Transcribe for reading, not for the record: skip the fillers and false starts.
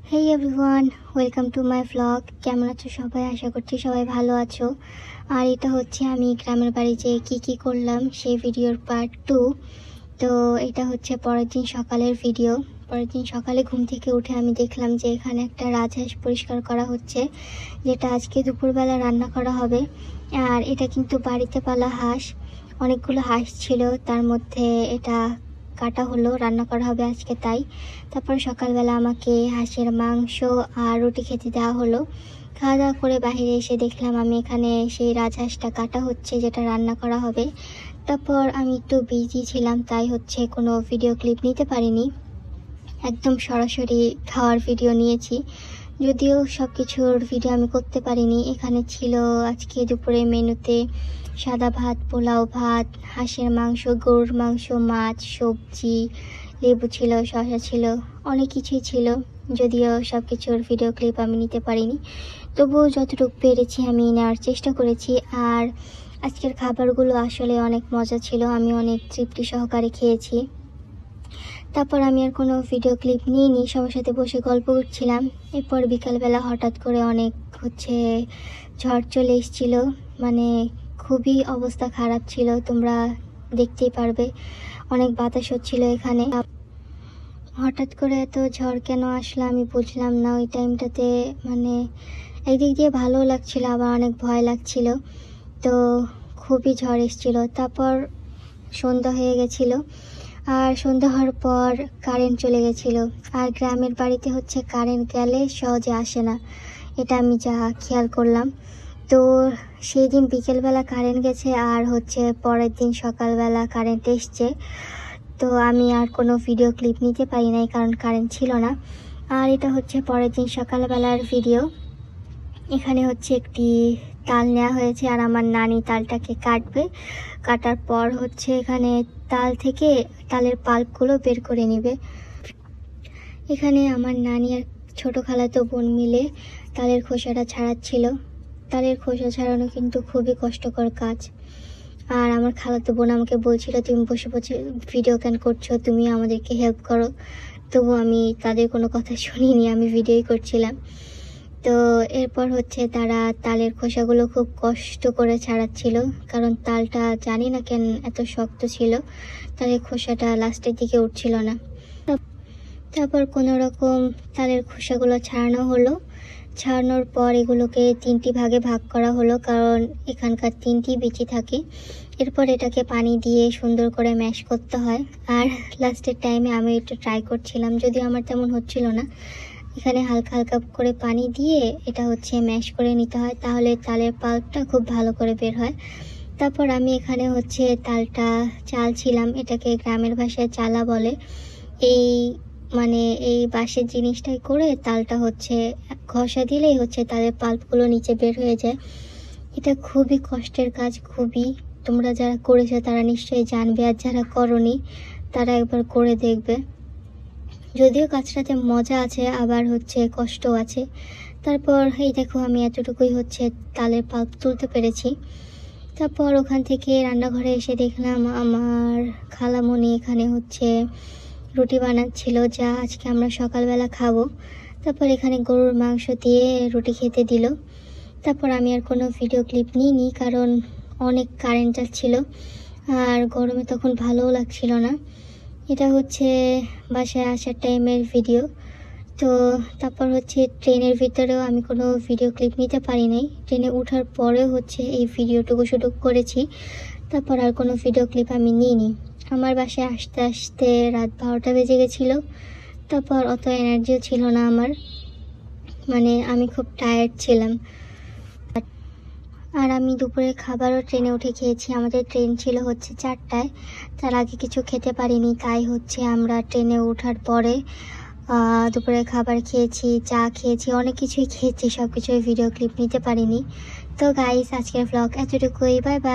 Hey everyone, welcome to my vlog. কেমন আছো সবাই? আশা করছি সবাই ভালো আছো। আর এটা হচ্ছে আমি গ্রামের বাড়ি যে কি করলাম সেই ভিডিওর পার্ট 2। তো এটা হচ্ছে পরের দিন সকালের ভিডিও। পরের দিন সকালে ঘুম থেকে উঠে আমি দেখলাম যে এখানে একটা রাজহাঁস পরিষ্কার করা হচ্ছে, যেটা আজকে দুপুরবেলা রান্না করা হবে। আর এটা কিন্তু বাড়িতে পালা হাঁস, অনেকগুলো হাঁস ছিল, তার মধ্যে এটা কাটা হলো, রান্না করা হবে আজকে তাই। তারপর সকালবেলা আমাকে হাঁসের মাংস আর রুটি খেতে দেওয়া হলো। খাওয়া দাওয়া করে বাইরে এসে দেখলাম আমি এখানে সেই রাজহাঁসটা কাটা হচ্ছে, যেটা রান্না করা হবে। তারপর আমি একটু বিজি ছিলাম, তাই হচ্ছে কোনো ভিডিও ক্লিপ নিতে পারিনি, একদম সরাসরি খাওয়ার ভিডিও নিয়েছি। যদিও সব কিছুর ভিডিও আমি করতে পারিনি। এখানে ছিল আজকে দুপুরে মেনুতে সাদা ভাত, পোলাও ভাত, হাঁসের মাংস, গরুর মাংস, মাছ, সবজি, লেবু ছিল, শসা ছিল, অনেক কিছুই ছিল। যদিও সব কিছুর ভিডিও ক্লিপ আমি নিতে পারিনি, তবুও যতটুকু পেরেছি আমি নেওয়ার চেষ্টা করেছি। আর আজকের খাবারগুলো আসলে অনেক মজা ছিল, আমি অনেক তৃপ্তি সহকারে খেয়েছি। তারপর আমি আর কোনো ভিডিও ক্লিপ নিইনি, সবার সাথে বসে গল্প করছিলাম। এরপর বিকালবেলা হঠাৎ করে অনেক ঝড় চলে এসেছিল, মানে খুবই অবস্থা খারাপ ছিল, তোমরা দেখতেই পারবে। অনেক বাতাস হচ্ছিল এখানে। হঠাৎ করে এত ঝড় কেন আসলো আমি বুঝলাম না ওই টাইমটাতে। মানে একদিক দিয়ে ভালো লাগছিল, আবার অনেক ভয় লাগছিল। তো খুবই ঝড় এসেছিল। তারপর সন্ধ্যা হয়ে গেছিলো, আর সন্ধ্যা হওয়ার পর কারেন্ট চলে গেছিলো। আর গ্রামের বাড়িতে কারেন্ট গেলে সহজে আসে না, এটা আমি যা খেয়াল করলাম। তো সেই দিন বিকেলবেলা কারেন্ট গেছে, আর পরের দিন সকালবেলা কারেন্ট এসছে। তো আমি আর কোনো ভিডিও ক্লিপ নিতে পারি নাই, কারণ কারেন্ট ছিল না। আর এটা পরের দিন সকালবেলার ভিডিও। এখানে একটি তাল নেওয়া হয়েছে, আর আমার নানি তালটাকে কাটবে। কাটার পর এখানে তাল থেকে তালের পাল্পগুলো বের করে নেবে। এখানে আমার নানি আর ছোটো খালাতো বোন মিলে তালের খোসাটা ছাড়াচ্ছিল। তালের খোসা ছাড়ানো কিন্তু খুবই কষ্টকর কাজ। আর আমার খালাতো বোন আমাকে বলছিল, তুমি বসে বসে ভিডিও কেন করছো, তুমি আমাদেরকে হেল্প করো। তবু আমি তাদের কোনো কথা শুনিনি, আমি ভিডিওই করছিলাম। তো এরপর তারা তালের খোসাগুলো খুব কষ্ট করে ছাড়াচ্ছিল, কারণ তালটা জানি না কেন এত শক্ত ছিল, তালের খোসাটা লাস্টের দিকে উঠছিল না। তারপর কোনো রকম তালের খোসাগুলো ছাড়ানো হলো। ছাড়ানোর পর এগুলোকে 3টি ভাগে ভাগ করা হলো, কারণ এখানকার 3টি বিচি থাকে। এরপর এটাকে পানি দিয়ে সুন্দর করে ম্যাশ করতে হয়। আর লাস্টের টাইমে আমি একটু ট্রাই করছিলাম, যদিও আমার তেমন হচ্ছিল না। এখানে হালকা হালকা করে পানি দিয়ে এটা ম্যাশ করে নিতে হয়, তাহলে তালের পাল্পটা খুব ভালো করে বের হয়। তারপর আমি এখানে তালটা চালছিলাম, এটাকে গ্রামের ভাষায় চালা বলে। এই এই বাঁশের জিনিসটাই করে তালটা ঘষা দিলেই তালের পাল্পগুলো নিচে বের হয়ে যায়। এটা খুবই কষ্টের কাজ, খুবই। তোমরা যারা করেছো তারা নিশ্চয়ই জানবে, আর যারা করনি তারা একবার করে দেখবে। যদিও কাজটাতে মজা আছে, আবার কষ্ট আছে। তারপর এই দেখো আমি এতটুকুই তালের পাল্প তুলতে পেরেছি। তারপর ওখান থেকে রান্নাঘরে এসে দেখলাম আমার খালামণি এখানে রুটি বানাচ্ছিল, যা আজকে আমরা সকালবেলা খাবো। তারপর এখানে গরুর মাংস দিয়ে রুটি খেতে দিল। তারপর আমি আর কোনো ভিডিও ক্লিপ নিইনি, কারণ অনেক কারেন্ট যাচ্ছিল, আর গরমে তখন ভালোও লাগছিল না। এটা বাসায় আসার টাইমের ভিডিও। তো তারপর ট্রেনের ভিতরেও আমি কোনো ভিডিও ক্লিপ নিতে পারি নাই। ট্রেনে ওঠার পরেও এই ভিডিওটুকু করেছি। তারপর আর কোনো ভিডিও ক্লিপ আমি নিইনি। আমার বাসায় আসতে আসতে রাত 12টা বেজে গেছিলো। তারপর অত এনার্জিও ছিল না আমার, আমি খুব টায়ার্ড ছিলাম। আর আমি দুপুরে খাবারও ট্রেনে উঠে খেয়েছি। আমাদের ট্রেন ছিল 4টায়, তার আগে কিছু খেতে পারিনি, তাই আমরা ট্রেনে ওঠার পরে দুপুরে খাবার খেয়েছি, চা খেয়েছি, অনেক কিছুই খেয়েছি, সব কিছুই ভিডিও ক্লিপ নিতে পারিনি। তো গাইস, আজকের ব্লগ এতটুকুই। Bye bye.